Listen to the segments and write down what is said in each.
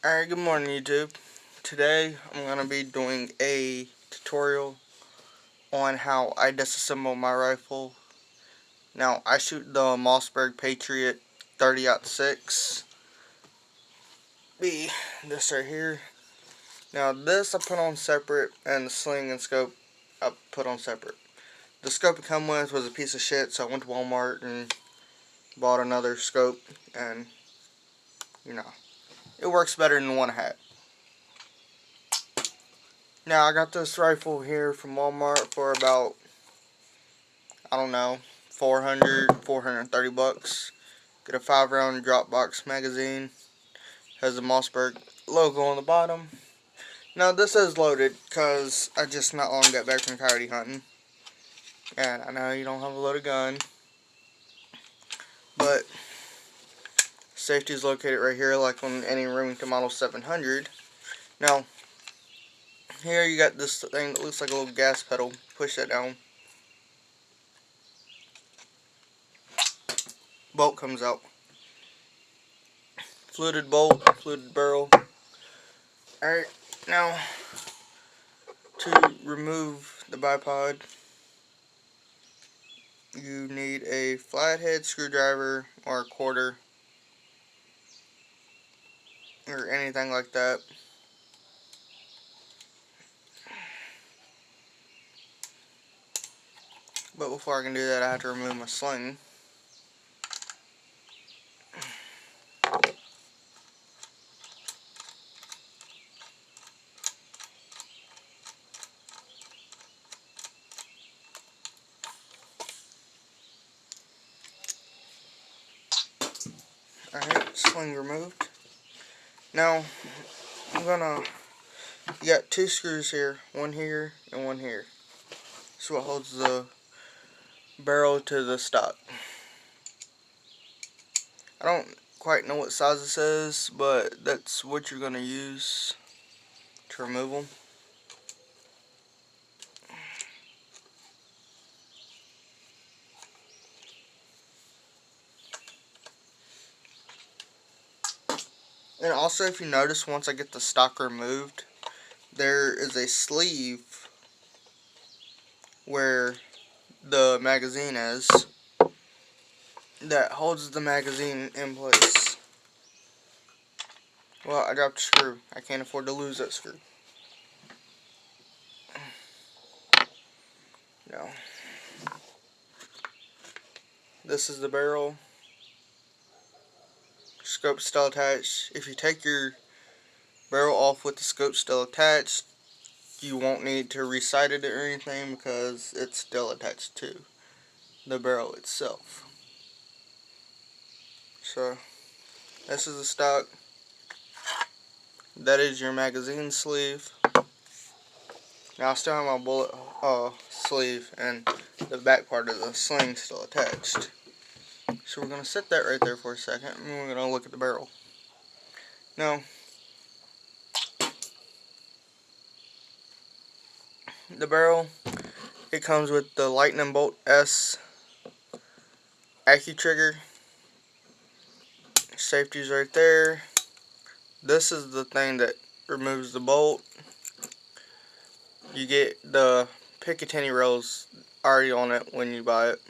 Alright, good morning YouTube. Today I'm going to be doing a tutorial on how I disassemble my rifle. Now, I shoot the Mossberg Patriot 30-06. Be this right here. Now this I put on separate, and the sling and scope I put on separate. The scope it come with was a piece of shit, so I went to Walmart and bought another scope, and you know, it works better than the one I had. Now I got this rifle here from Walmart for about, I don't know, 430 bucks. Get a 5-round drop box magazine. Has the Mossberg logo on the bottom. Now this is loaded because I just not long got back from coyote hunting. And I know you don't have a loaded gun, but safety is located right here, like on any Remington Model 700. Now, here you got this thing that looks like a little gas pedal. Push that down. Bolt comes out. Fluted bolt, fluted barrel. Alright, now to remove the bipod, you need a flathead screwdriver or a quarter or anything like that. But before I can do that, I have to remove my sling. Alright, sling removed. Now, you got two screws here, one here and one here. This is what holds the barrel to the stock. I don't quite know what size this is, but that's what you're going to use to remove them. And also, if you notice, once I get the stock removed, there is a sleeve where the magazine is that holds the magazine in place. Well, I dropped a screw. I can't afford to lose that screw. No. This is the barrel. Scope still attached. If you take your barrel off with the scope still attached, you won't need to resight it or anything because it's still attached to the barrel itself. So this is the stock. That is your magazine sleeve. Now I still have my bullet sleeve and the back part of the sling still attached. So we're going to set that right there for a second and we're going to look at the barrel. Now, the barrel, it comes with the Lightning Bolt S Accu-Trigger. Safety's right there. This is the thing that removes the bolt. You get the Picatinny rails already on it when you buy it.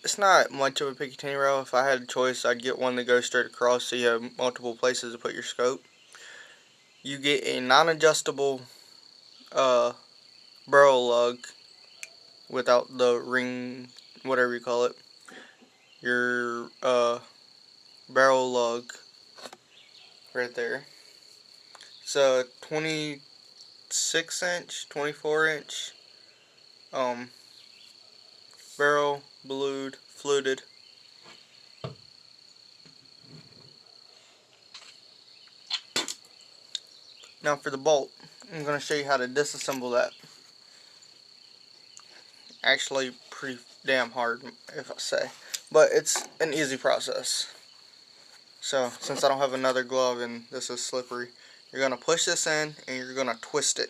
It's not much of a Picatinny rail. If I had a choice, I'd get one that goes straight across so you have multiple places to put your scope. You get a non-adjustable barrel lug without the ring, whatever you call it. Your barrel lug right there. It's a 26-inch, 24-inch barrel, blued, fluted. Now for the bolt, I'm going to show you how to disassemble that. Actually pretty damn hard, if I say, but it's an easy process. So since I don't have another glove and this is slippery, you're going to push this in and you're going to twist it.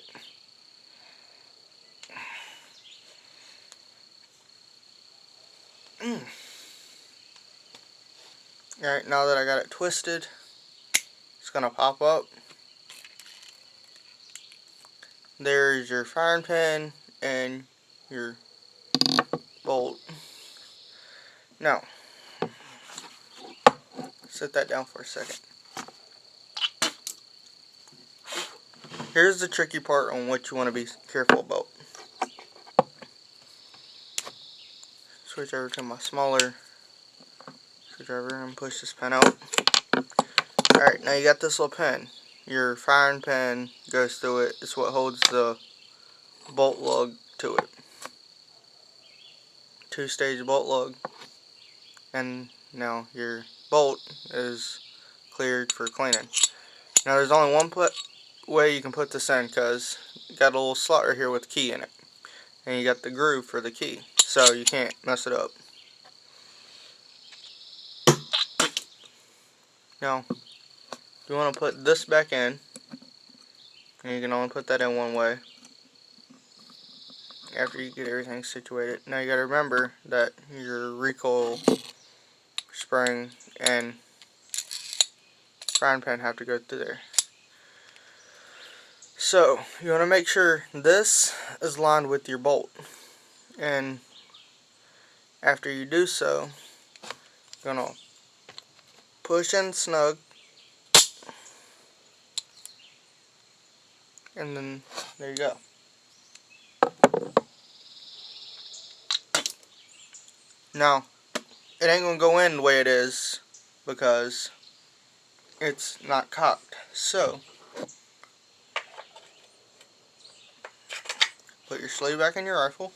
Alright, now that I got it twisted, it's going to pop up. There's your firing pin and your bolt. Now, set that down for a second. Here's the tricky part on what you want to be careful about. Switch over to my smaller screwdriver and push this pin out. Alright, now you got this little pin. Your firing pin goes through it. It's what holds the bolt lug to it. Two-stage bolt lug. And now your bolt is cleared for cleaning. Now there's only one way you can put this in, because you got a little slot right here with a key in it. And you got the groove for the key. So you can't mess it up. Now, you want to put this back in, and you can only put that in one way after you get everything situated. Now you got to remember that your recoil spring and frying pan have to go through there. So you want to make sure this is lined with your bolt, and after you do so, you're going to push in snug, and then there you go. Now, it ain't going to go in the way it is because it's not cocked. So, put your sleeve back in your rifle.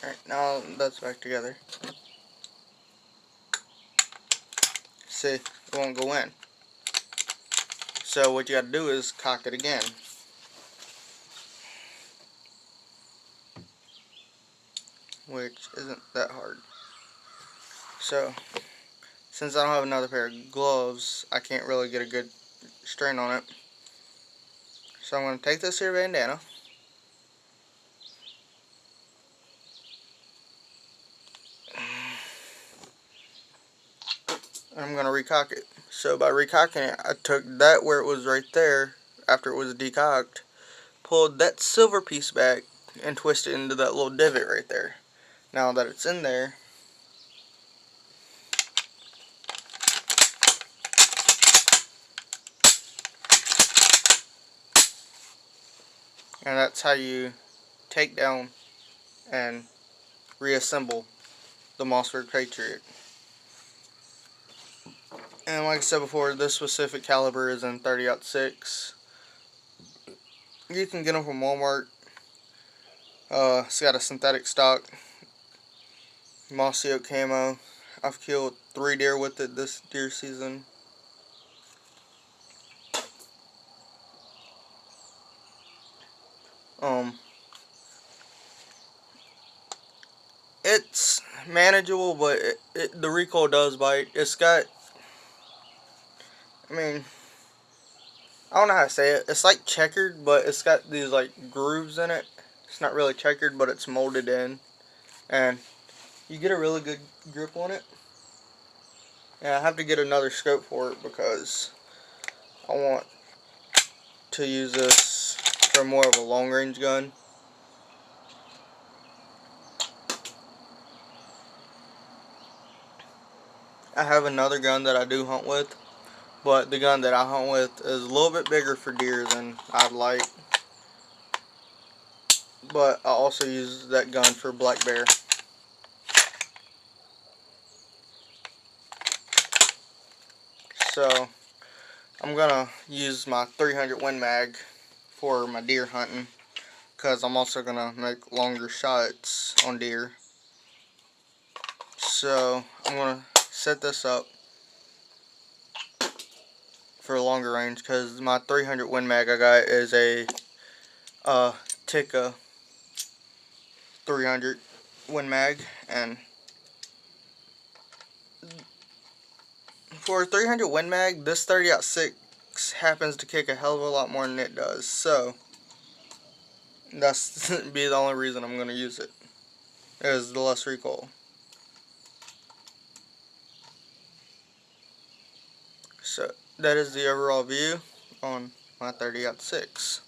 Alright, now that's back together. See, it won't go in. So what you got to do is cock it again. Which isn't that hard. So, since I don't have another pair of gloves, I can't really get a good strain on it. So I'm going to take this here bandana. And I'm going to recock it. So by recocking it, I took that where it was right there, after it was decocked, pulled that silver piece back, and twisted it into that little divot right there. Now that it's in there, and that's how you take down and reassemble the Mossberg Patriot. And like I said before, this specific caliber is in 30-06. You can get them from Walmart. It's got a synthetic stock, mossy oak camo. I've killed 3 deer with it this deer season. It's manageable, but the recoil does bite. It's got, I mean, I don't know how to say it. It's like checkered, but it's got these like grooves in it. It's not really checkered, but it's molded in, and you get a really good grip on it. And I have to get another scope for it because I want to use this for more of a long range gun. I have another gun that I do hunt with, but the gun that I hunt with is a little bit bigger for deer than I'd like. But I also use that gun for black bear. So I'm gonna use my 300 Win Mag for my deer hunting, because I'm also gonna make longer shots on deer. So I'm gonna set this up for longer range, because my 300 Win Mag I got is a Tikka 300 Win Mag, and for a 300 Win Mag, this 30-06 happens to kick a hell of a lot more than it does. So that's be the only reason I'm gonna use it, is the less recoil. So that is the overall view on my 30-06.